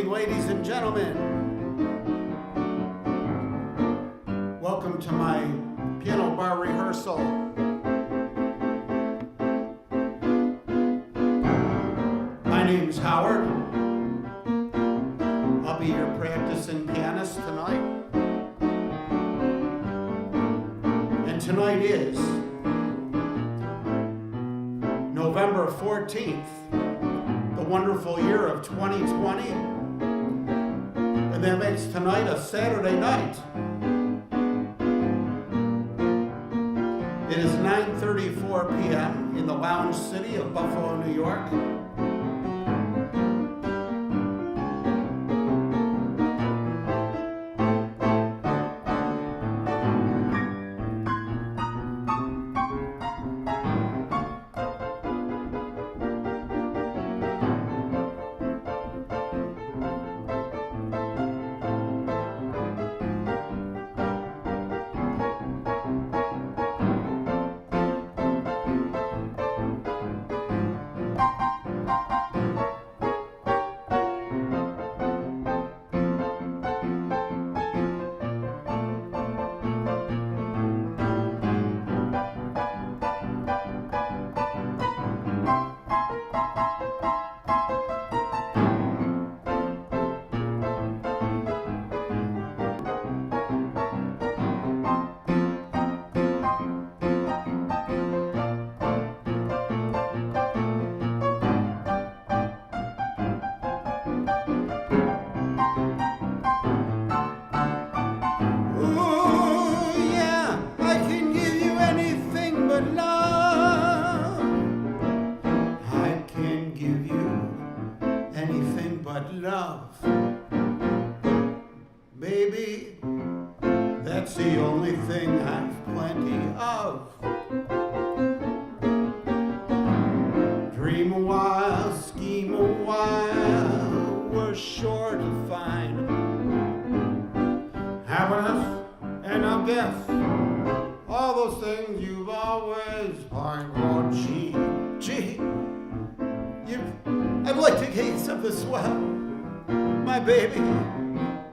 evening, ladies and gentlemen. Welcome to my piano bar rehearsal. My name's Howard. I'll be your practicing pianist tonight. And tonight is November 14th, the wonderful year of 2020. And that makes tonight a Saturday night. It is 9:34 p.m. in the lounge city of Buffalo, New York. Love, baby, that's the only thing I've plenty of. Dream a while, scheme a while, we're sure to find happiness, and I'll guess all those things you've always pined for. Gee, I'd like to get you something swell. My baby,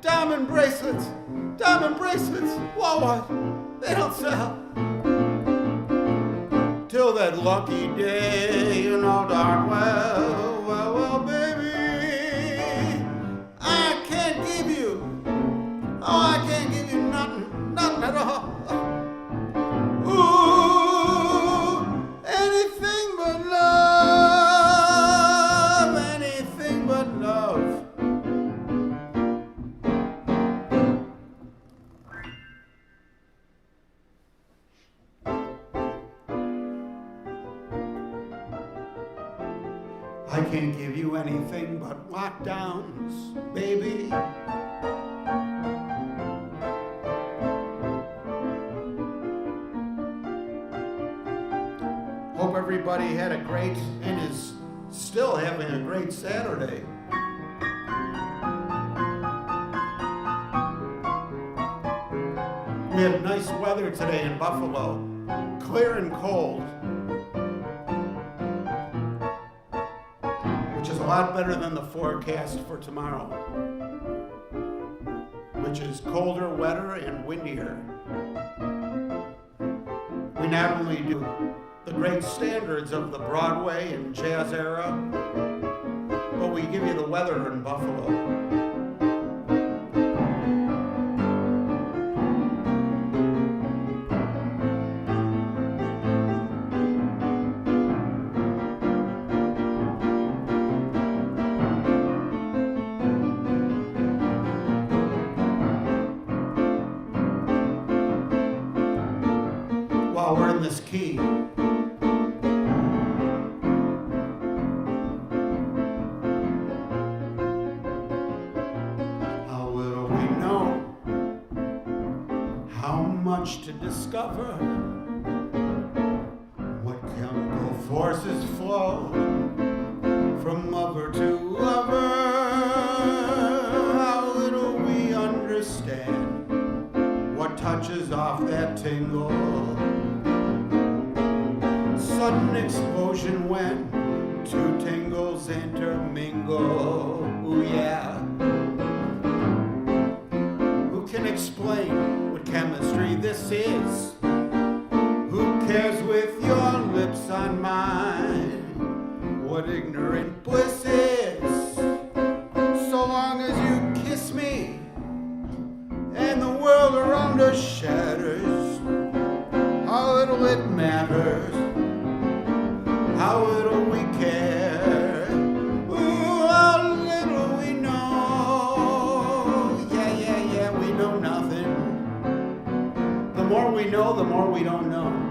diamond bracelets, whoa, what? They don't sell. Till that lucky day, you know darn well, baby, I can't give you nothing at all. Ooh, anything but love, anything but love. I can't give you anything but lockdowns, baby. Hope everybody had a great and is still having a great Saturday. We had nice weather today in Buffalo, clear and cold, which is a lot better than the forecast for tomorrow, which is colder, wetter, and windier. We not only do the great standards of the Broadway and jazz era, but we give you the weather in Buffalo. While we're in this key, how little we know how much to discover, what chemical forces flow from lover to lover, how little we understand what touches off that tingle. Sudden explosion when two tingles intermingle. Ooh yeah. explain what chemistry this is. Who cares with your lips on mine what ignorant bliss is? So long as you kiss me and the world around us shatters, how little it matters, how little we care. Ooh, how little we know. Yeah, we know nothing. The more we know, the more we don't know.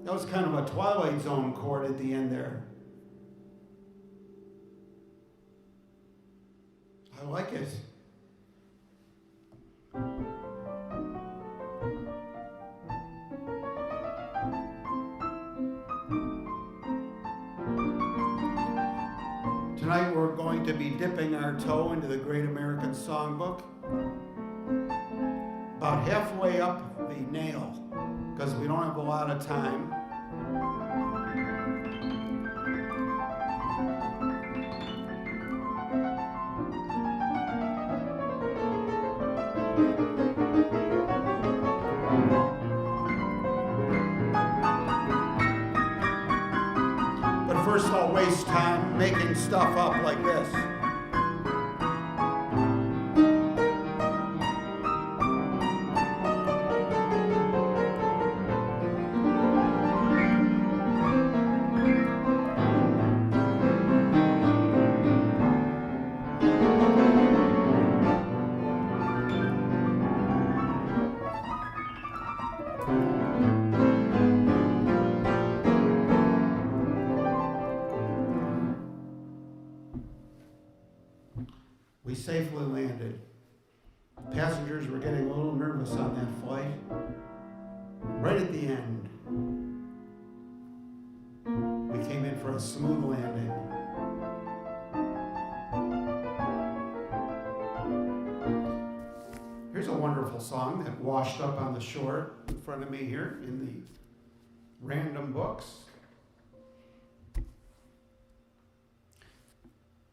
That was kind of a Twilight Zone chord at the end there. I like it. Tonight we're going to be dipping our toe into the Great American Songbook. About halfway up the nail, because we don't have a lot of time. But first I'll waste time making stuff up like this. We safely landed. Passengers were getting a little nervous on that flight. Right at the end, we came in for a smooth landing. Here's a wonderful song that washed up on the shore in front of me here in the random books.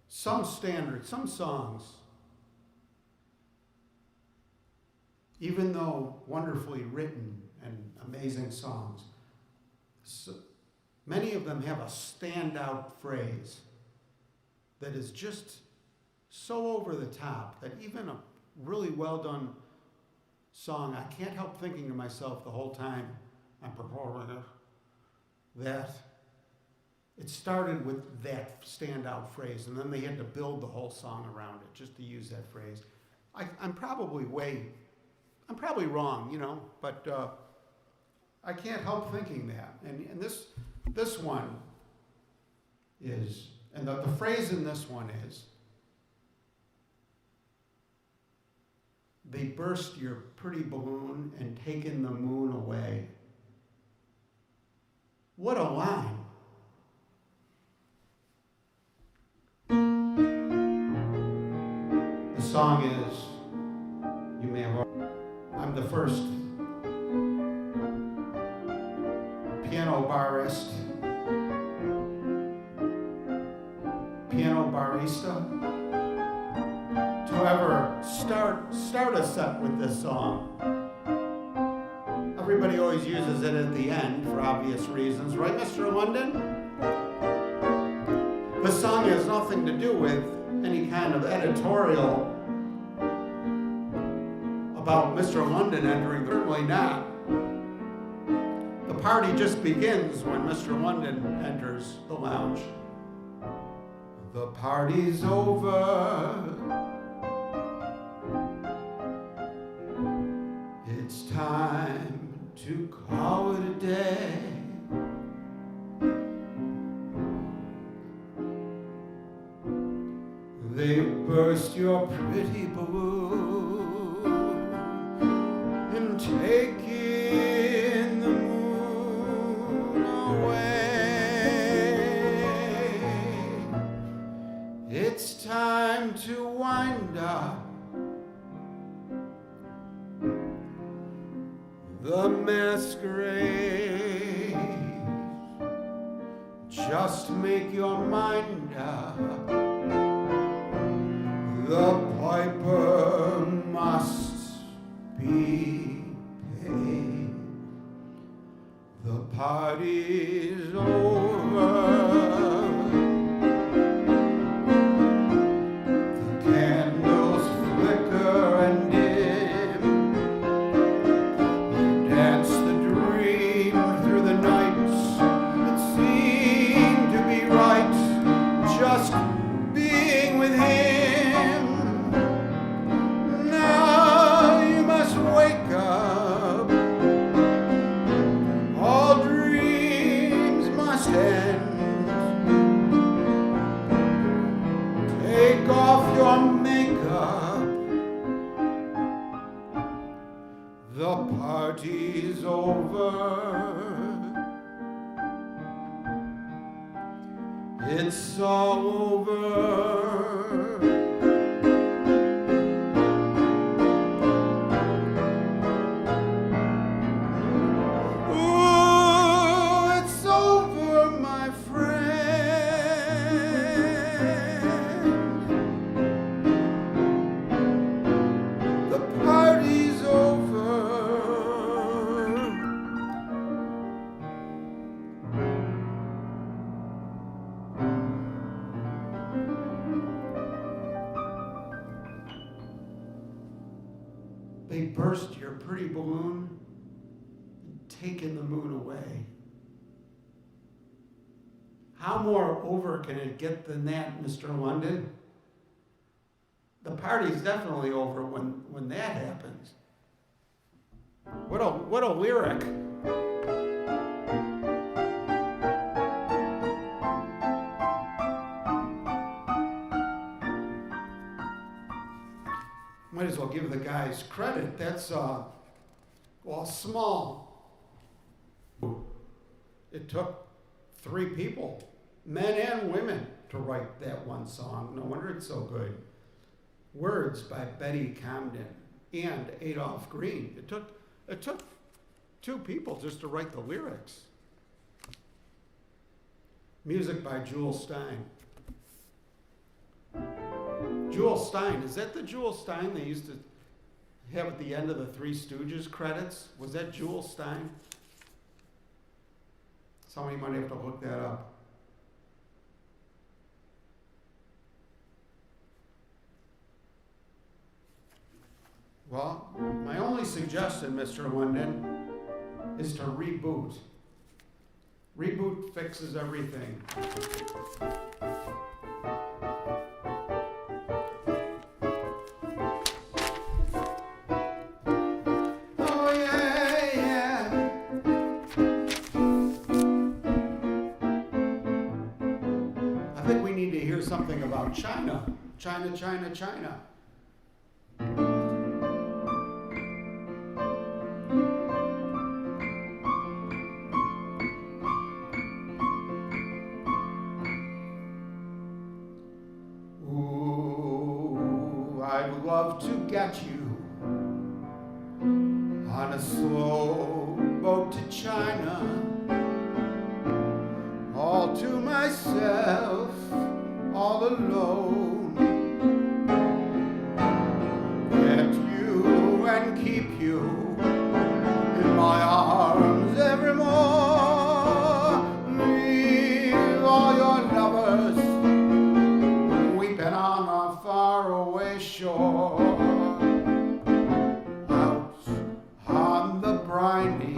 Some standards, some songs, even though wonderfully written and amazing songs, many of them have a standout phrase that is just so over the top that even a really well done song, I can't help thinking to myself the whole time I'm performing it, that it started with that standout phrase, and then they had to build the whole song around it just to use that phrase. I'm probably wrong, but I can't help thinking that. And this one is, and the phrase in this one is, they burst your pretty balloon and taken the moon away. What a line. The song is, you may have, I'm the first piano barista to ever start a set with this song. Everybody always uses it at the end for obvious reasons, right, Mr. London? The song has nothing to do with any kind of editorial about Mr. London entering, certainly not. The party just begins when Mr. London enters the lounge. The party's over. It's time to call it a day. They burst your pretty balloon and taking the moon away. It's time to wind up the masquerade. Just make your mind up. The piper must be paid. The party's over. The candles flicker and dim. You dance the dream through the nights that seem to be right. Just being with him. Now you must wake up. All dreams must end. Take off your makeup. The party's over. It's all over. Ooh, it's over, my friend. The party's over. They burst your pretty balloon and taken the moon away. How more over can it get than that, Mr. London? The party's definitely over when that happens. What a lyric. Might as well give the guys credit. That's, small. It took 3 people, men and women, to write that one song. No wonder it's so good. Words by Betty Comden and Adolph Green. It took 2 people just to write the lyrics. Music by Jewel Stein. Jewel Stein, is that the Jewel Stein they used to have at the end of the Three Stooges credits? Was that Jewel Stein? Somebody might have to look that up. Well, my only suggestion, Mr. London, is to reboot. Reboot fixes everything. Something about China. China, China, China. Ooh, I'd love to get you on a slow boat to China, all to myself, all alone. Get you and keep you in my arms evermore. Leave all your lovers weeping on a faraway shore. Out on the briny,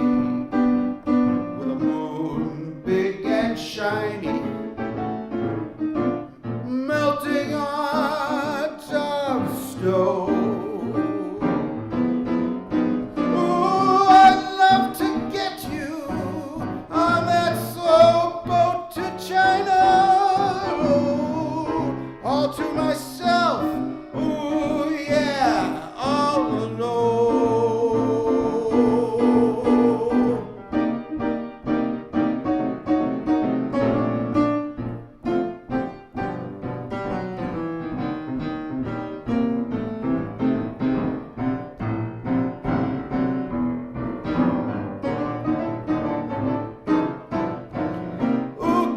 with a moon big and shiny, melting on top of snow. Ooh, I'd love to get you on that slow boat to China. Ooh, all to myself. Ooh, yeah, all alone.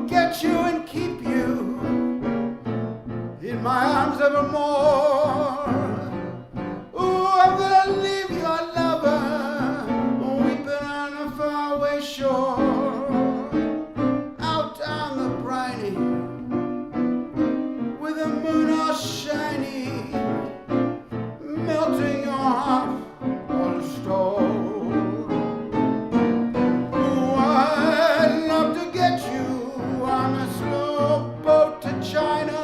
Get you in my arms evermore. Ooh, I'm gonna leave your lover weeping on a faraway shore, out on the briny, with the moon all shiny, melting your heart on a stone. Ooh, I'd love to get you on a slow boat to China,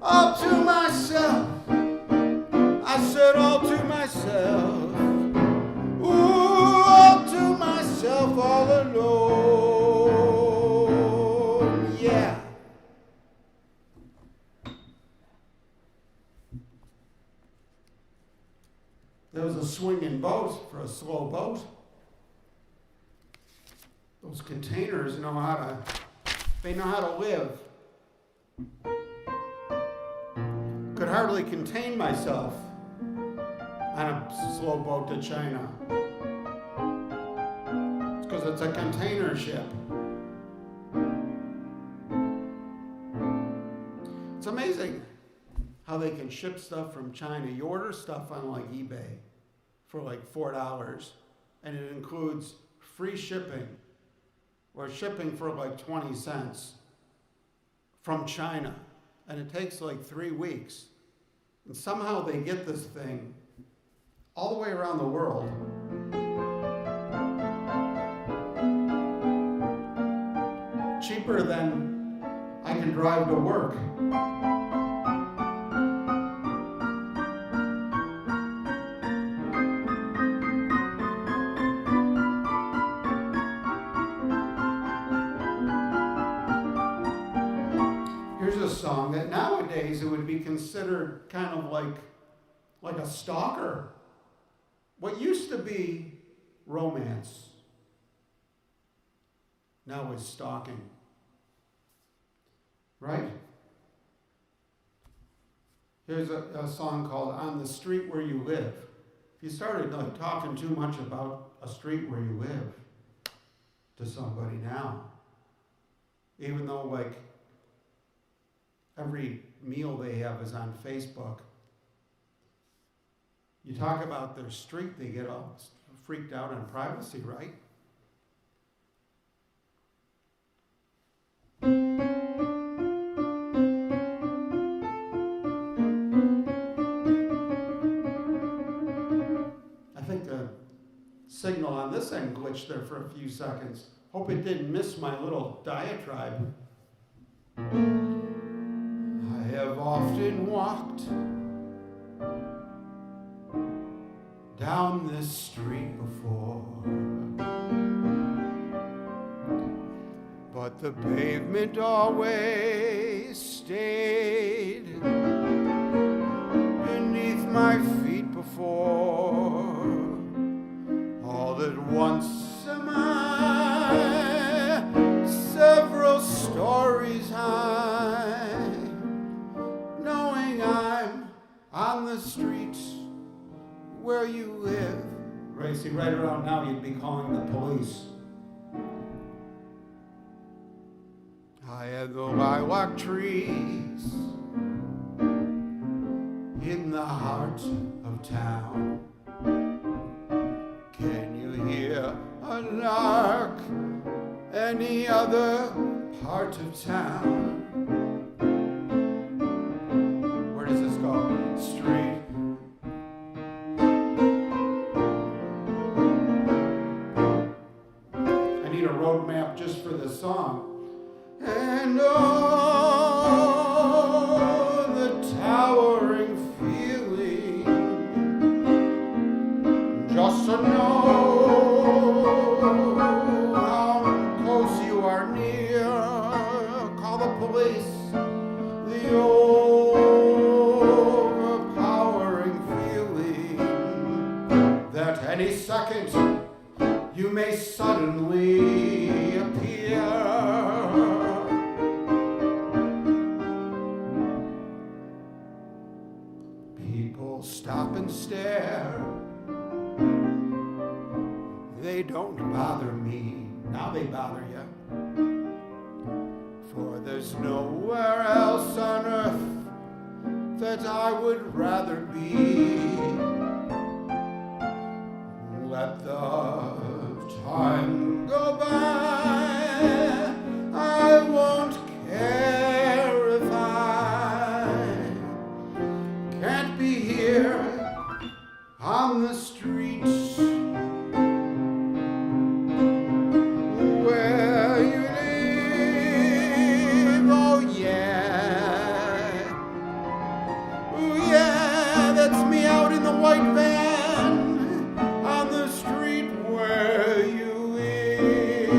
all to myself. I said all to myself. Ooh, all to myself, all alone. Yeah. There was a swinging boat for a slow boat. Those containers know how to live. Could hardly contain myself on a slow boat to China. It's because it's a container ship. It's amazing how they can ship stuff from China. You order stuff on like eBay for like $4, and it includes free shipping or shipping for like 20 cents from China. And it takes like 3 weeks. And somehow they get this thing all the way around the world. Cheaper than I can drive to work. Here's a song that nowadays it would be considered kind of like a stalker. What used to be romance now is stalking. Right? Here's a song called On the Street Where You Live. If you started like talking too much about a street where you live to somebody now, even though like every meal they have is on Facebook, you talk about their street, they get all freaked out on privacy, right? I think the signal on this end glitched there for a few seconds. Hope it didn't miss my little diatribe. I have often walked down this street before, but the pavement always stayed beneath my feet before. All at once am I several stories high, knowing I'm on the street where you live. Right, see, right around now you'd be calling the police. I had the lilac trees in the heart of town. Can you hear a lark any other part of town? Where does this go? Street. A road map just for this song. And oh, the towering feeling, just to know how close you are near. Call the police. The overpowering feeling that any second you may suddenly appear. People stop and stare. They don't bother me. Now they bother you. For there's nowhere else would rather be. Let the time go by. I won't care if I can't be here on the streets where you live. Oh yeah, that's me out in the white van on the street where you live.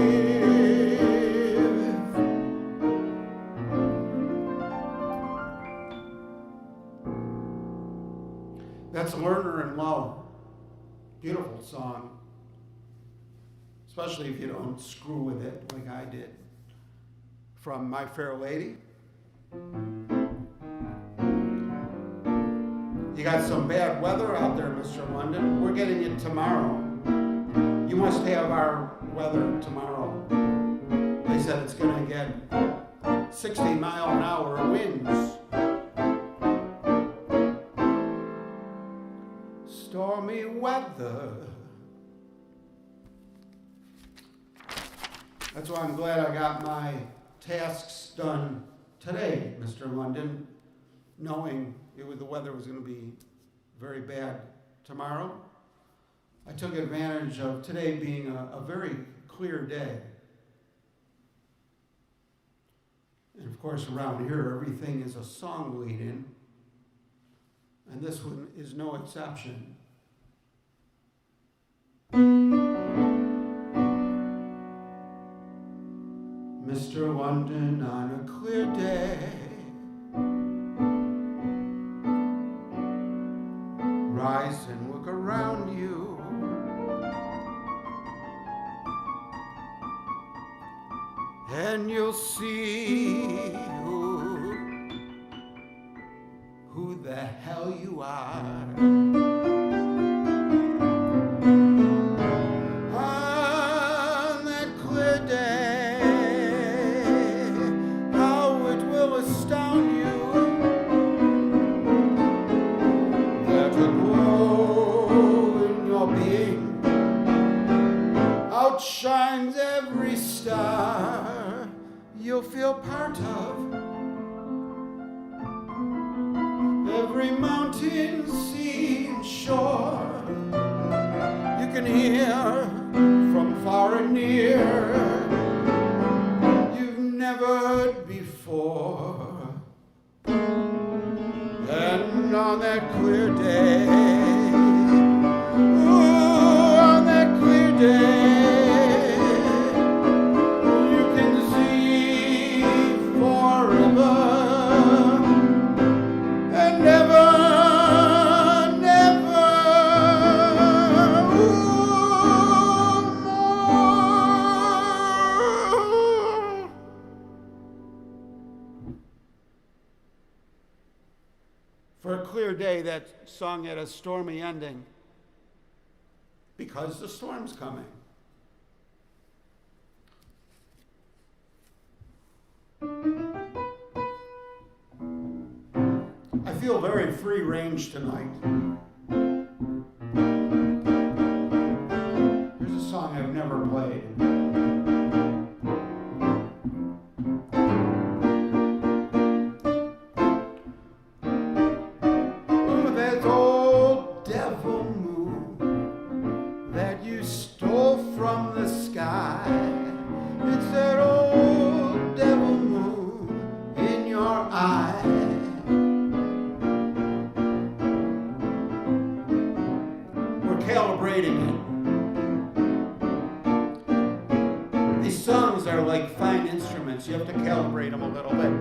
That's Lerner and Lowe. Beautiful song, especially if you don't screw with it like I did. From My Fair Lady. You got some bad weather out there, Mr. London. We're getting it tomorrow. You must have our weather tomorrow. They said it's going to get 60-mile-an-hour winds. Stormy weather. That's why I'm glad I got my tasks done today, Mr. London, knowing the weather was going to be very bad tomorrow. I took advantage of today being a very clear day. And of course, around here, everything is a song lead-in, and this one is no exception. Mr. London, on a clear day, rise and look around you. And you'll see who the hell you are. On that clear day, how it will astound you that the glow in your being outshines every star you'll feel part of. Every mountain, sea, and shore you can hear from far and near. You've never heard before. And on that clear day, ooh, on that clear day, you can see forever. For a clear day, that song had a stormy ending because the storm's coming. I feel very free range tonight. Here's a song I've never played. Calibrating it. These songs are like fine instruments. You have to calibrate them a little bit.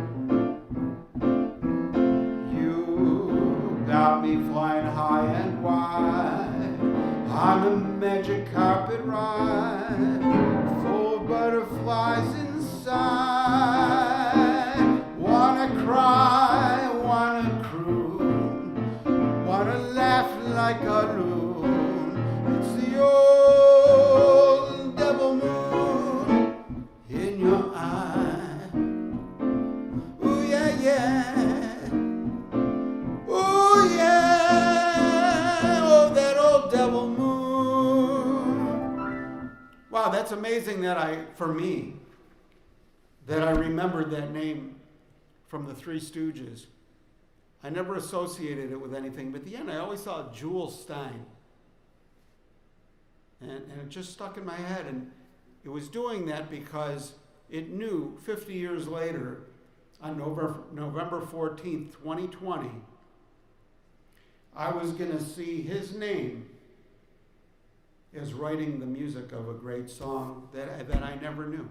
You got me flying high and wide on a magic carpet ride, full of butterflies inside. Wanna cry, wanna croon, wanna laugh like a loon. It's the old devil moon in your eye. Ooh, yeah, yeah. Ooh, it's amazing that for me, that I remembered that name from the Three Stooges. I never associated it with anything, but at the end I always saw Jules Stein. And it just stuck in my head, and it was doing that because it knew 50 years later, on November 14th, 2020, I was going to see his name as writing the music of a great song that I never knew.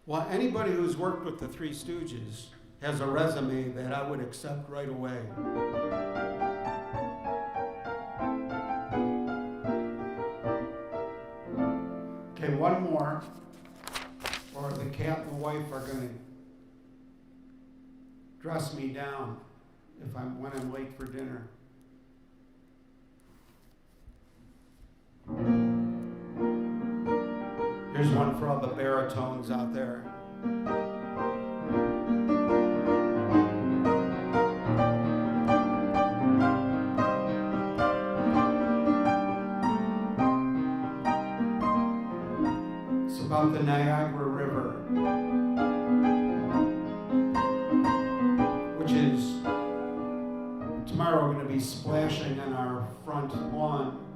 Well, anybody who's worked with the Three Stooges has a resume that I would accept right away. Okay, one more, or the cat and the wife are going to dress me down when I'm late for dinner. Here's one for all the baritones out there. It's about the Niagara River, which is tomorrow we're going to be splashing on our front lawn.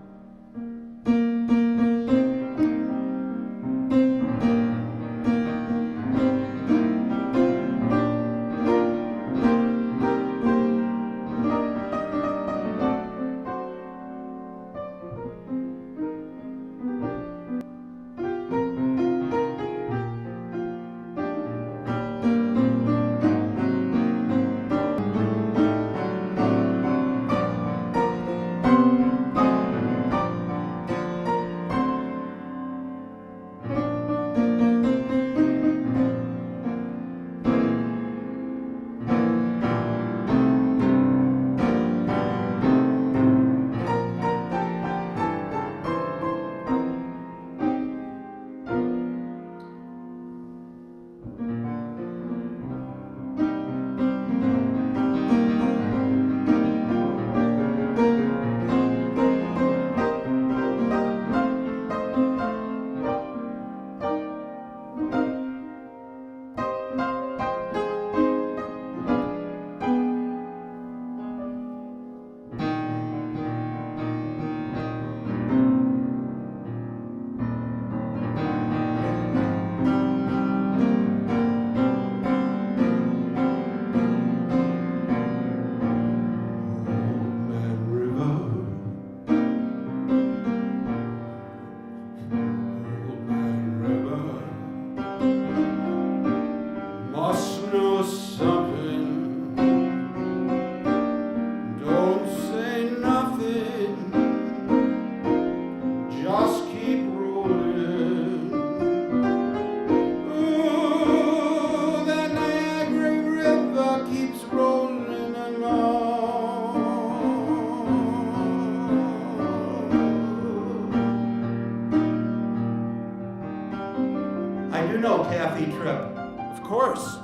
Of course.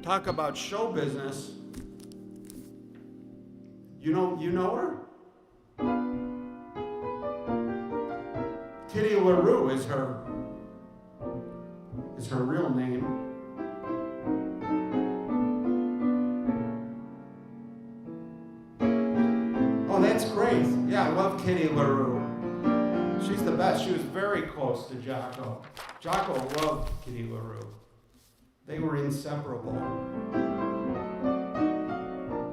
Talk about show business. You know her? Kitty LaRue is her real name. Oh, that's great. Yeah, I love Kitty LaRue. She's the best. She was very close to Jocko. Jocko loved Kitty LaRue. They were inseparable.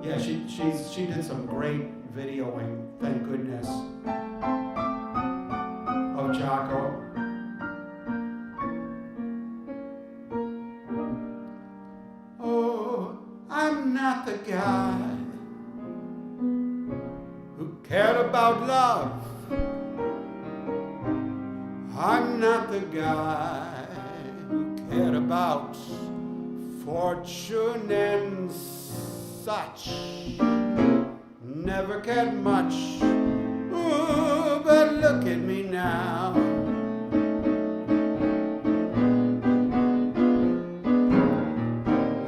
Yeah, she did some great videoing, thank goodness, of Jocko. Oh, I'm not the guy who cared about love. I'm not the guy who cared about fortune and such. Never cared much. Ooh, but look at me now.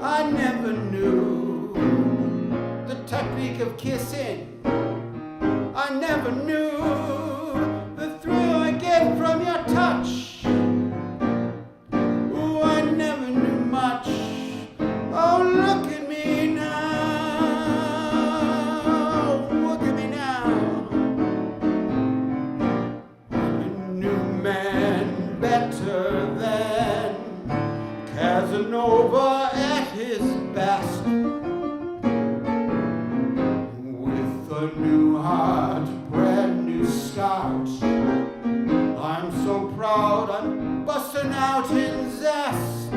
I never knew the technique of kissing. I never knew the thrill I get from your touch. Ooh, I never knew much. Oh, look at me now. Look at me now. I'm a new man, better than Casanova at his best. With a new heart, brand new start. I'm so proud, I'm busting out in zest.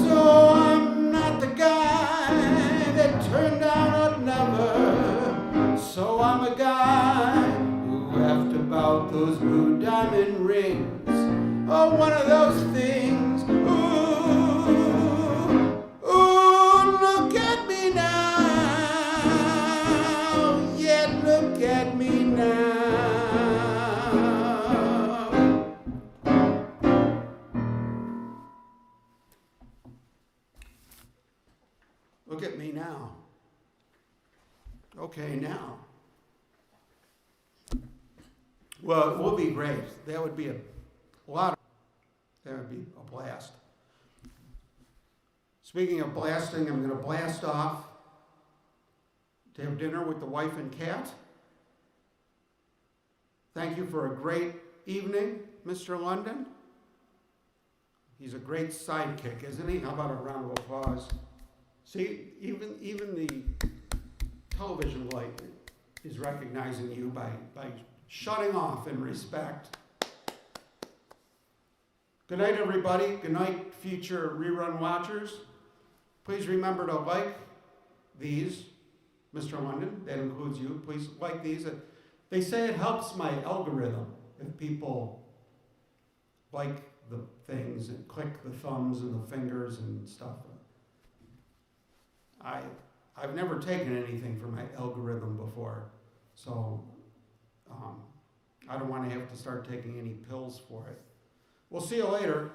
So I'm not the guy that turned down a lover. So I'm a guy who laughed about those blue diamond rings. Oh, one of those things. Ooh, ooh, look at me now. Yeah, look at me now. Look at me now. Okay, now. Well, it would be great. That would be a lot. That would be a blast. Speaking of blasting, I'm going to blast off to have dinner with the wife and cat. Thank you for a great evening, Mr. London. He's a great sidekick, isn't he? How about a round of applause? See, even the television light is recognizing you by shutting off in respect. Good night, everybody. Good night, future rerun watchers. Please remember to like these, Mr. London. That includes you. Please like these. They say it helps my algorithm if people like the things and click the thumbs and the fingers and stuff. I've never taken anything for my algorithm before, so I don't want to have to start taking any pills for it. We'll see you later.